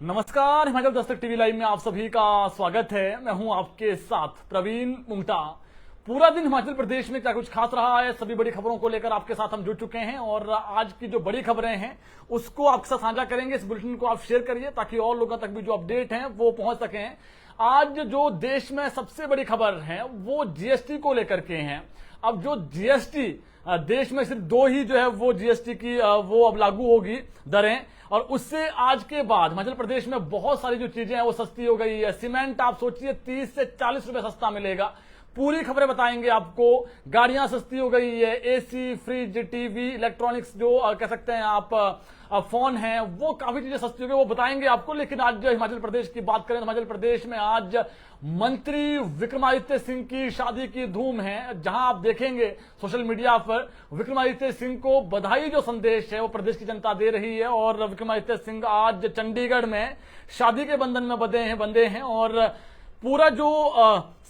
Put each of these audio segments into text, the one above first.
नमस्कार, Himachal Dastak TV live में आप सभी का स्वागत है। मैं हूं आपके साथ प्रवीण मुंगटा। पूरा दिन हिमाचल प्रदेश में क्या कुछ खास रहा है, सभी बड़ी खबरों को लेकर आपके साथ हम जुड़ चुके हैं और आज की जो बड़ी खबरें हैं उसको आपके साथ साझा करेंगे। इस बुलेटिन को आप शेयर करिए ताकि और लोगों तक भी जो अपडेट हैं वो पहुंच सकें। आज जो देश में सबसे बड़ी खबर है वो जीएसटी को लेकर के हैं। अब जो जीएसटी देश में सिर्फ दो ही जो है वो जीएसटी की वो अब लागू होगी दरें, और उससे आज के बाद हिमाचल प्रदेश में बहुत सारी जो चीजें हैं वो सस्ती हो गई है। सीमेंट आप सोचिए 30 से 40 रुपए सस्ता मिलेगा। पूरी खबरें बताएंगे आपको। गाड़ियां सस्ती हो गई है, एसी, फ्रिज, टीवी, इलेक्ट्रॉनिक्स जो कह सकते हैं आप फोन है, वो काफी चीजें सस्ती हो गई, वो बताएंगे आपको। लेकिन आज हिमाचल प्रदेश की बात करें तो हिमाचल प्रदेश में आज मंत्री विक्रमादित्य सिंह की शादी की धूम है, जहां आप देखेंगे सोशल मीडिया पर विक्रमादित्य सिंह को बधाई जो संदेश है वो प्रदेश की जनता दे रही है। और विक्रमादित्य सिंह आज चंडीगढ़ में शादी के बंधन में बंधे हैं और पूरा जो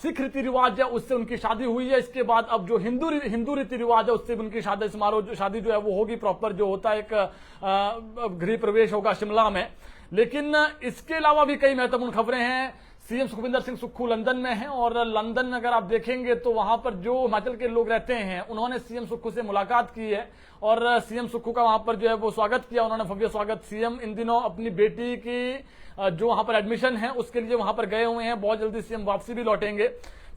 सिख रीति रिवाज है उससे उनकी शादी हुई है। इसके बाद अब जो हिंदू रीति रिवाज है उससे भी उनकी शादी जो है वो होगी। प्रॉपर जो होता है एक गृह प्रवेश होगा शिमला में। लेकिन इसके अलावा भी कई महत्वपूर्ण खबरें हैं। सीएम सुखविंदर सिंह सुक्खू लंदन में हैं और लंदन में अगर आप देखेंगे तो वहां पर जो हिमाचल के लोग रहते हैं उन्होंने सीएम सुक्खू से मुलाकात की है और सीएम सुक्खू का वहां पर जो है वो स्वागत किया। उन्होंने भव्य स्वागत। सीएम इन दिनों अपनी बेटी की जो वहां पर एडमिशन है उसके लिए वहां पर गए हुए हैं। बहुत जल्दी सीएम वापसी भी लौटेंगे।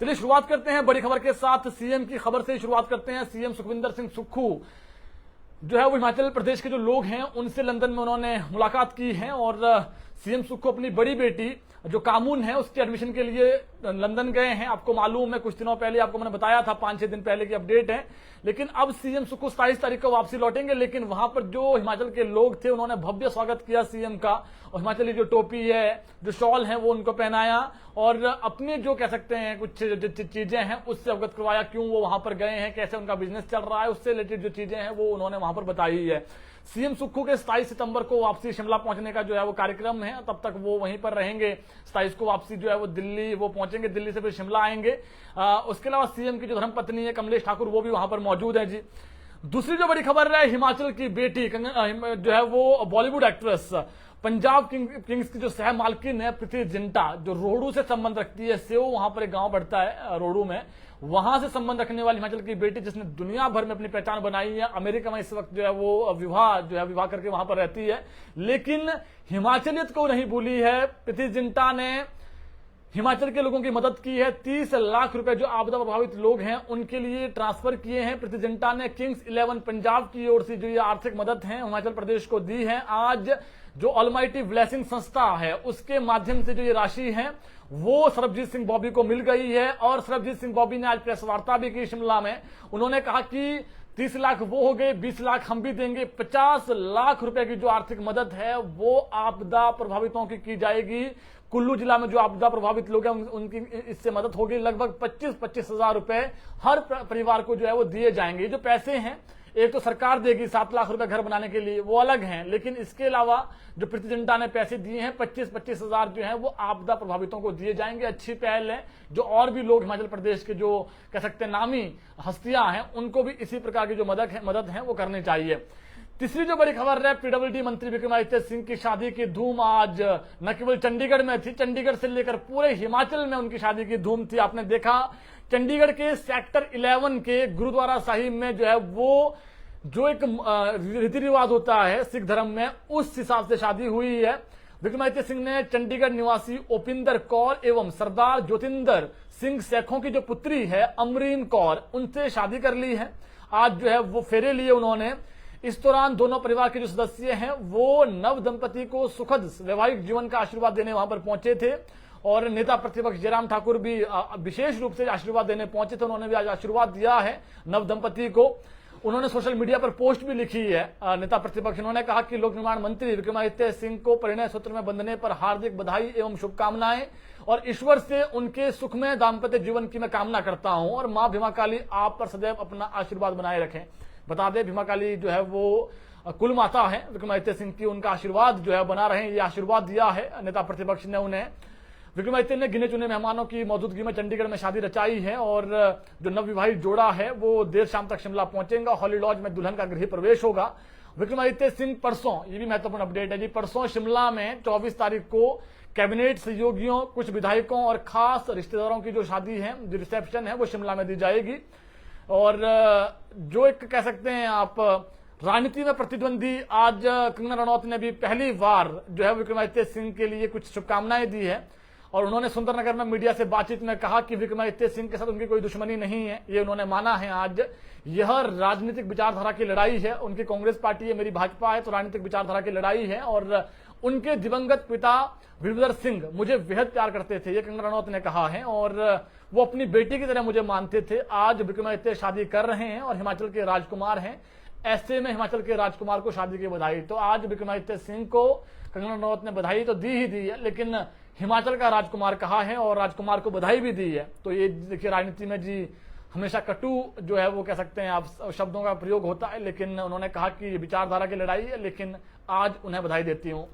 चलिए शुरुआत करते हैं बड़ी खबर के साथ। सीएम की खबर से ही शुरुआत करते हैं। सीएम सुखविंदर सिंह सुक्खू जो है वो हिमाचल प्रदेश के जो लोग हैं उनसे लंदन में उन्होंने मुलाकात की है और सीएम सुक्खू अपनी बड़ी बेटी जो कामून है उसके एडमिशन के लिए लंदन गए हैं। आपको मालूम है कुछ दिनों पहले आपको मैंने बताया था, 5-6 दिन पहले की अपडेट है। लेकिन अब सीएम सुक्खू 27 तारीख को वापसी लौटेंगे। लेकिन वहां पर जो हिमाचल के लोग थे उन्होंने भव्य स्वागत किया सीएम का और हिमाचली जो टोपी है, जो शॉल है वो उनको पहनाया और अपने जो कह सकते हैं कुछ चीजें हैं उससे अवगत करवाया। क्यों वो वहां पर गए हैं, कैसे उनका बिजनेस चल रहा है, उससे रिलेटेड जो चीजें हैं वो उन्होंने वहां पर बताई है। सीएम सुक्खू के 27 सितंबर को वापसी शिमला पहुंचने का जो है वो कार्यक्रम है। तब तक वो वहीं पर रहेंगे। 27 को वापसी जो है वो दिल्ली वो पहुंचेंगे, दिल्ली से फिर शिमला आएंगे। उसके अलावा सीएम की जो धर्मपत्नी है कमलेश ठाकुर वो भी वहां पर मौजूद है जी। दूसरी जो बड़ी खबर है, हिमाचल की बेटी जो है वो बॉलीवुड एक्ट्रेस पंजाब किंग्स की जो सह मालकिन है प्रीति जिंटा, जो रोहडू से संबंध रखती है। सेव वहां पर एक गांव पड़ता है रोहडू में, वहां से संबंध रखने वाली हिमाचल की बेटी जिसने दुनिया भर में अपनी पहचान बनाई है। अमेरिका में इस वक्त जो है वो विवाह करके वहां पर रहती है। लेकिन हिमाचलियत को नहीं भूली है। प्रीति जिंटा ने हिमाचल के लोगों की मदद की है। 30 लाख रुपए जो आपदा प्रभावित लोग हैं उनके लिए ट्रांसफर किए हैं। प्रीति जिंटा ने किंग्स 11 पंजाब की ओर से जो ये आर्थिक मदद है हिमाचल प्रदेश को दी है। आज जो ऑलमाइटी ब्लेसिंग संस्था है उसके माध्यम से जो ये राशि है वो सरबजीत सिंह बॉबी को मिल गई है। और सरबजीत सिंह बॉबी ने आज प्रेस वार्ता भी की शिमला में। उन्होंने कहा कि 30 लाख वो हो गए, 20 लाख हम भी देंगे। 50 लाख रुपए की जो आर्थिक मदद है वो आपदा प्रभावितों की जाएगी। कुल्लू जिला में जो आपदा प्रभावित लोग हैं उनकी इससे मदद होगी। लगभग 25-25 हजार रुपए हर परिवार को जो है वो दिए जाएंगे। जो पैसे हैं एक तो सरकार देगी 7 लाख रुपए घर बनाने के लिए, वो अलग हैं। लेकिन इसके अलावा जो प्रीति जिंटा ने पैसे दिए हैं 25-25 हजार जो है वो आपदा प्रभावितों को दिए जाएंगे। अच्छी पहल है। जो और भी लोग हिमाचल प्रदेश के जो कह सकते हैं नामी हस्तियां हैं उनको भी इसी प्रकार की जो मदद है वो करनी चाहिए। तीसरी जो बड़ी खबर है, पीडब्ल्यूडी मंत्री विक्रमादित्य सिंह की शादी की धूम आज न केवल चंडीगढ़ में थी, चंडीगढ़ से लेकर पूरे हिमाचल में उनकी शादी की धूम थी। आपने देखा चंडीगढ़ के सेक्टर 11 के गुरुद्वारा साहिब में जो है वो जो एक रीति रिवाज होता है सिख धर्म में उस हिसाब से शादी हुई है। विक्रमादित्य सिंह ने चंडीगढ़ निवासी ओपिंदर कौर एवं सरदार ज्योतिंदर सिंह सैखों की जो पुत्री है अमरीन कौर उनसे शादी कर ली है। आज जो है वो फेरे लिए उन्होंने। इस दौरान दोनों परिवार के जो सदस्य हैं वो नव दंपति को सुखद वैवाहिक जीवन का आशीर्वाद देने वहां पर पहुंचे थे और नेता प्रतिपक्ष जयराम ठाकुर भी विशेष रूप से आशीर्वाद देने पहुंचे थे। उन्होंने भी आज आशीर्वाद दिया है नव दंपति को। उन्होंने सोशल मीडिया पर पोस्ट भी लिखी है नेता प्रतिपक्ष। उन्होंने कहा कि लोक निर्माण मंत्री विक्रमादित्य सिंह को परिणय सूत्र में बंधने पर हार्दिक बधाई एवं शुभकामनाएं और ईश्वर से उनके सुखमय दाम्पत्य जीवन की मैं कामना करता हूं और मां भीमा काली आप पर सदैव अपना आशीर्वाद बनाए रखें। बता दें भीमा काली जो है वो कुल माता है विक्रमादित्य सिंह की, उनका आशीर्वाद जो है बना रहे, ये आशीर्वाद दिया है नेता प्रतिपक्ष ने उन्हें। विक्रमादित्य ने गिने चुने मेहमानों की मौजूदगी में चंडीगढ़ में शादी रचाई है और जो नवविवाहित जोड़ा है वो देर शाम तक शिमला पहुंचेगा। हॉली लॉज में दुल्हन का गृह प्रवेश होगा विक्रमादित्य सिंह परसों, ये भी महत्वपूर्ण अपडेट है जी, परसों शिमला में 24 तारीख को कैबिनेट सहयोगियों, कुछ विधायकों और खास रिश्तेदारों की जो शादी है, जो रिसेप्शन है, वो शिमला में दी जाएगी। और जो एक कह सकते हैं आप राजनीति में प्रतिद्वंदी, आज कंगना रनौत ने भी पहली बार जो है विक्रमादित्य सिंह के लिए कुछ शुभकामनाएं दी है और उन्होंने सुंदरनगर में मीडिया से बातचीत में कहा कि विक्रमादित्य सिंह के साथ उनकी कोई दुश्मनी नहीं है, ये उन्होंने माना है। आज यह राजनीतिक विचारधारा की लड़ाई है, उनकी कांग्रेस पार्टी है, मेरी भाजपा है, तो राजनीतिक विचारधारा की लड़ाई है। और उनके दिवंगत पिता वीरभद्र सिंह मुझे बेहद प्यार करते थे, ये कंगना रनौत ने कहा है, और वो अपनी बेटी की तरह मुझे मानते थे। आज विक्रमादित्य शादी कर रहे हैं और हिमाचल के राजकुमार हैं, ऐसे में हिमाचल के राजकुमार को शादी की बधाई। तो आज विक्रमादित्य सिंह को कंगना रनौत ने बधाई तो दी ही दी है, लेकिन हिमाचल का राजकुमार कहा है और राजकुमार को बधाई भी दी है। तो ये देखिए, राजनीति में जी हमेशा कटु जो है वो कह सकते हैं आप शब्दों का प्रयोग होता है, लेकिन उन्होंने कहा कि ये विचारधारा की लड़ाई है, लेकिन आज उन्हें बधाई देती हूं।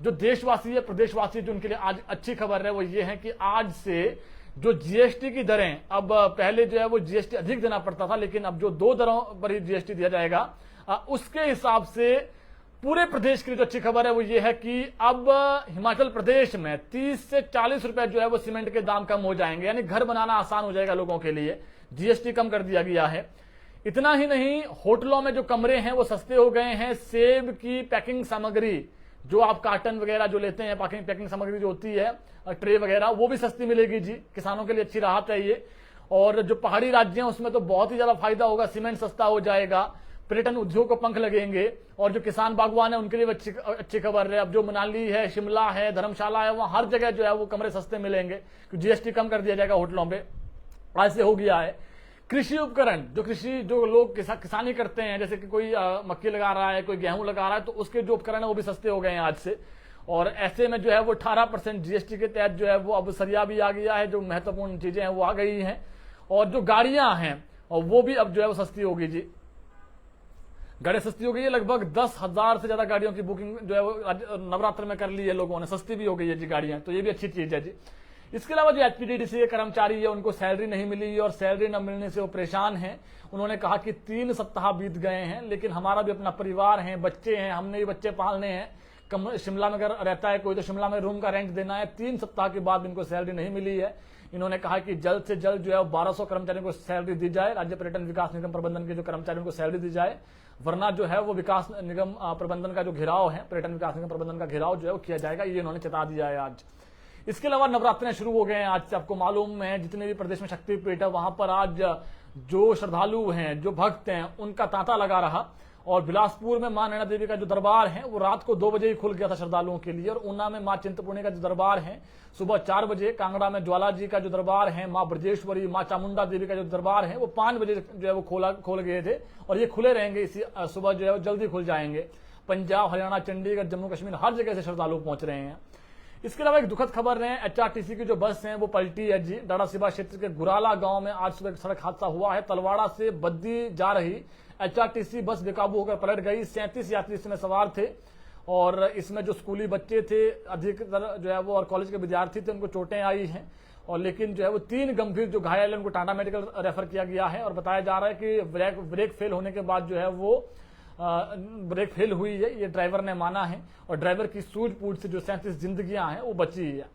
जो देशवासी है, प्रदेशवासी, जो उनके लिए आज अच्छी खबर है वो ये है कि आज से जो जीएसटी की दरें, अब पहले जो है वो जीएसटी अधिक देना पड़ता था, लेकिन अब जो 2 दरों पर ही जीएसटी दिया जाएगा, उसके हिसाब से पूरे प्रदेश के लिए जो अच्छी खबर है वो ये है कि अब हिमाचल प्रदेश में 30 से 40 रुपए जो है वो सीमेंट के दाम कम हो जाएंगे, यानी घर बनाना आसान हो जाएगा लोगों के लिए। जीएसटी कम कर दिया गया है। इतना ही नहीं, होटलों में जो कमरे हैं वो सस्ते हो गए हैं। सेब की पैकिंग सामग्री, जो आप कार्टन वगैरह जो लेते हैं, पैकिंग सामग्री जो होती है, ट्रे वगैरह, वो भी सस्ती मिलेगी जी। किसानों के लिए अच्छी राहत है ये। और जो पहाड़ी राज्य हैं उसमें तो बहुत ही ज्यादा फायदा होगा, सीमेंट सस्ता हो जाएगा, पर्यटन उद्योग को पंख लगेंगे। और जो किसान बागवान है उनके लिए अच्छी खबर है। अब जो मनाली है, शिमला है, धर्मशाला है, वहां हर जगह जो है वो कमरे सस्ते मिलेंगे, जीएसटी कम कर दिया जाएगा होटलों पे, आज से हो गया है। कृषि उपकरण, जो लोग किसानी करते हैं, जैसे कि कोई मक्की लगा रहा है, कोई गेहूं लगा रहा है, तो उसके जो उपकरण है वो भी सस्ते हो गए हैं आज से। और ऐसे में जो है वो 18% जीएसटी के तहत जो है वो अब सरिया भी आ गया है, जो महत्वपूर्ण चीजें हैं वो आ गई हैं। और जो गाड़ियां हैं और वो भी अब जो है वो सस्ती होगी जी, गाड़ी सस्ती हो गई है। लगभग 10,000 से ज्यादा गाड़ियों की बुकिंग जो है वो नवरात्र में कर ली है लोगों ने, सस्ती भी हो गई है जी गाड़ियां, तो ये भी अच्छी चीज है जी। इसके अलावा जो एचपीडीडीसी के कर्मचारी है उनको सैलरी नहीं मिली और सैलरी न मिलने से वो परेशान हैं। उन्होंने कहा कि 3 सप्ताह बीत गए हैं, लेकिन हमारा भी अपना परिवार है, बच्चे हैं, हमने भी बच्चे पालने हैं। शिमला में अगर रहता है कोई तो शिमला में रूम का रेंट देना है। 3 सप्ताह के बाद इनको सैलरी नहीं मिली है। इन्होंने कहा कि जल्द से जल्द जो है 1200 कर्मचारियों को सैलरी दी जाए, राज्य पर्यटन विकास निगम प्रबंधन के जो कर्मचारियों को सैलरी दी जाए, वरना जो है वो विकास निगम प्रबंधन का जो घेराव है, पर्यटन विकास निगम प्रबंधन का घेराव जो है वो किया जाएगा, ये इन्होंने चेता दिया है आज। इसके अलावा नवरात्रे शुरू हो गए हैं आज से, आपको मालूम है जितने भी प्रदेश में शक्तिपीठ है वहां पर आज जो श्रद्धालु हैं, जो भक्त हैं, उनका तांता लगा रहा। और बिलासपुर में मां नैना देवी का जो दरबार है वो रात को 2 बजे ही खुल गया था श्रद्धालुओं के लिए। और ऊना में मां चिंतपूर्णी का जो दरबार है सुबह 4 बजे, कांगड़ा में ज्वाला जी का जो दरबार है, मां ब्रजेश्वरी, मां चामुंडा देवी का जो दरबार है वो 5 बजे जो है वो खोल गए थे और ये खुले रहेंगे, इसी सुबह जो है वो जल्दी खुल जाएंगे। पंजाब, हरियाणा, चंडीगढ़, जम्मू कश्मीर, हर जगह से श्रद्धालु पहुंच रहे हैं। इसके अलावा एक दुखद खबर है, एचआरटीसी की जो बस है वो पलटी है जी। डाडासीबा क्षेत्र के गुराला गांव में आज सुबह सड़क हादसा हुआ है। तलवाड़ा से बद्दी जा रही एचआरटीसी बस बेकाबू होकर पलट गई। 37 यात्री इसमें सवार थे और इसमें जो स्कूली बच्चे थे अधिकतर जो है वो और कॉलेज के विद्यार्थी थे, उनको चोटें आई हैं। और लेकिन जो है वो 3 गंभीर जो घायल है उनको टाटा मेडिकल रेफर किया गया है। और बताया जा रहा है कि ब्रेक फेल होने के बाद जो है वो ब्रेक फेल हुई है, ये ड्राइवर ने माना है। और ड्राइवर की सूझबूझ से जो 37 जिंदगियां हैं वो बची है।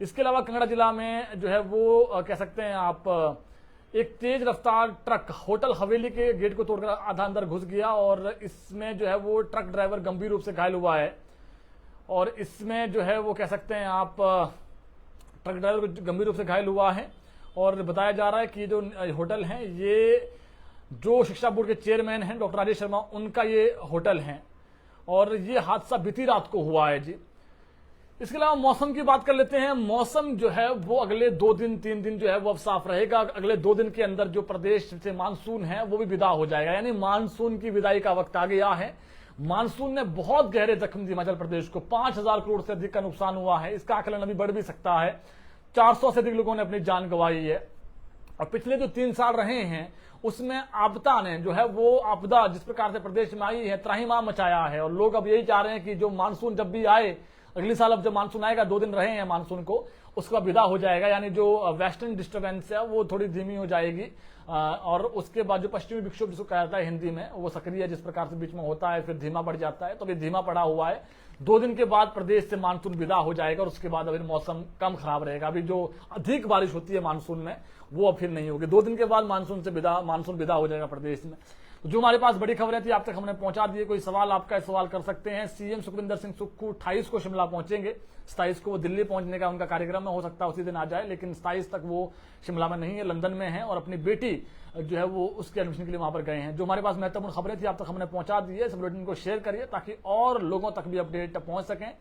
इसके अलावा कांगड़ा जिला में जो है वो कह सकते हैं आप, एक तेज रफ्तार ट्रक होटल हवेली के गेट को तोड़कर आधा अंदर घुस गया और इसमें जो है वो ट्रक ड्राइवर गंभीर रूप से घायल हुआ है। और इसमें जो है वो कह सकते हैं आप, ट्रक ड्राइवर गंभीर रूप से घायल हुआ है। और बताया जा रहा है कि जो होटल है ये जो शिक्षा बोर्ड के चेयरमैन हैं डॉक्टर राजेश शर्मा, उनका ये होटल है। और ये हादसा बीती रात को हुआ है जी। इसके अलावा मौसम की बात कर लेते हैं। मौसम जो है वो अगले 2 दिन 3 दिन जो है वो अब साफ रहेगा। अगले 2 दिन के अंदर जो प्रदेश से मानसून है वो भी विदा हो जाएगा, यानी मानसून की विदाई का वक्त आ गया है। मानसून ने बहुत गहरे जख्म दिए हिमाचल प्रदेश को, 5,000 करोड़ से अधिक का नुकसान हुआ है। इसका आकलन अभी बढ़ भी सकता है। 400 से अधिक लोगों ने अपनी जान गंवाई है। और पिछले जो 3 साल रहे हैं उसमें आपदा ने जो है वो आपदा जिस प्रकार से प्रदेश में आई है त्राहिमाम मचाया है। और लोग अब यही चाह रहे हैं कि जो मानसून जब भी आए, अगले साल अब जब मानसून आएगा, 2 दिन रहे हैं मानसून को, उसका विदा हो जाएगा, यानी जो वेस्टर्न डिस्टर्बेंस है वो थोड़ी धीमी हो जाएगी और उसके बाद जो पश्चिमी विक्षोभ जिसको कहा जाता है हिंदी में, वो सक्रिय जिस प्रकार से बीच में होता है फिर धीमा पड़ जाता है, तो अभी धीमा पड़ा हुआ है। 2 दिन के बाद प्रदेश से मानसून विदा हो जाएगा और उसके बाद अभी मौसम कम खराब रहेगा। अभी जो अधिक बारिश होती है मानसून में वो अब फिर नहीं होगी। 2 दिन के बाद मानसून विदा हो जाएगा प्रदेश में। जो हमारे पास बड़ी खबरें थी आप तक हमने पहुंचा दी। कोई सवाल आपका सवाल कर सकते हैं। सीएम सुखविंदर सिंह सुक्खू 28 को शिमला पहुंचेंगे, 27 को वो दिल्ली पहुंचने का उनका कार्यक्रम है, हो सकता है उसी दिन आ जाए, लेकिन 27 तक वो शिमला में नहीं है, लंदन में है और अपनी बेटी जो है वो उसके एडमिशन के लिए वहां पर गए हैं। जो हमारे पास महत्वपूर्ण खबरें थी आप तक हमने पहुंचा दी है। इस बुलेटिन को शेयर करिए ताकि और लोगों तक भी अपडेट पहुंच सकें।